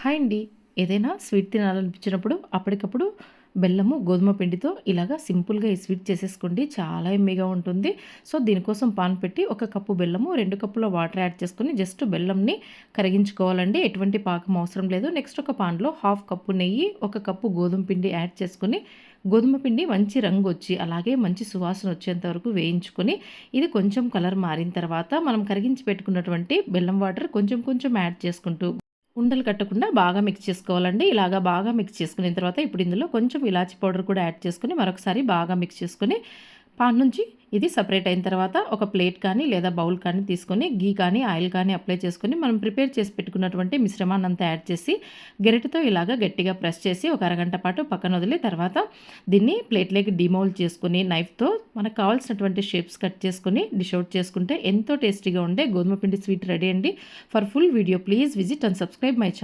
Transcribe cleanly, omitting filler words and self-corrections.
Hi అండి. ఏదైనా sweet తినాలనిపించినప్పుడు అప్పటికప్పుడు బెల్లము, గోధుమ పిండితో ఇలాగా సింపుల్‌గా ఈ స్వీట్ చేసేసుకోండి. చాలా యమ్మీగా ఉంటుంది. సో, దీనికోసం పాన్ పెట్టి 1 కప్పు బెల్లము, 2 కప్పుల వాటర్ యాడ్ చేసుకొని జస్ట్ బెల్లంని కరిగించుకోవాలండి. ఎటువంటి పాకం అవసరం లేదు. నెక్స్ట్ ఒక పాన్‌లో 1/2 కప్పు నెయ్యి, 1 కప్పు గోధుమ పిండి యాడ్ చేసుకొని, గోధుమ పిండి మంచి రంగొచ్చి, అలాగే మంచి సువాసన వచ్చేంత వరకు వేయించుకొని, ఇది కొంచెం కలర్ మారిన తర్వాత మనం కరిగించి పెట్టుకున్నటువంటి బెల్లం వాటర్ కొంచెం కొంచెం యాడ్ చేసుకుంటూ ఉండలు కట్టకుండా బాగా మిక్స్ చేసుకోవాలండి. ఇలాగా బాగా మిక్స్ చేసుకున్న తర్వాత ఇప్పుడు ఇందులో కొంచెం ఇలాచి పౌడర్ కూడా యాడ్ చేసుకొని మరొకసారి బాగా మిక్స్ చేసుకొని పాన్ నుంచి ఇది సెపరేట్ అయిన తర్వాత ఒక ప్లేట్ కానీ లేదా బౌల్ కానీ తీసుకొని గీ కానీ ఆయిల్ కానీ అప్లై చేసుకొని మనం ప్రిపేర్ చేసి పెట్టుకున్నటువంటి మిశ్రమాన్ని అంతా యాడ్ చేసి గరిటెతో ఇలాగా గట్టిగా ప్రెస్ చేసి ఒక అరగంట పాటు పక్కన వదిలి తర్వాత దీన్ని ప్లేట్లోకి డిమౌల్డ్ చేసుకొని నైఫ్తో మనకు కావాల్సినటువంటి షేప్స్ కట్ చేసుకొని డిష్ అవుట్ చేసుకుంటే ఎంతో టేస్టీగా ఉండే గోధుమ పిండి స్వీట్ రెడీ అండి. For full video please visit and subscribe my channel.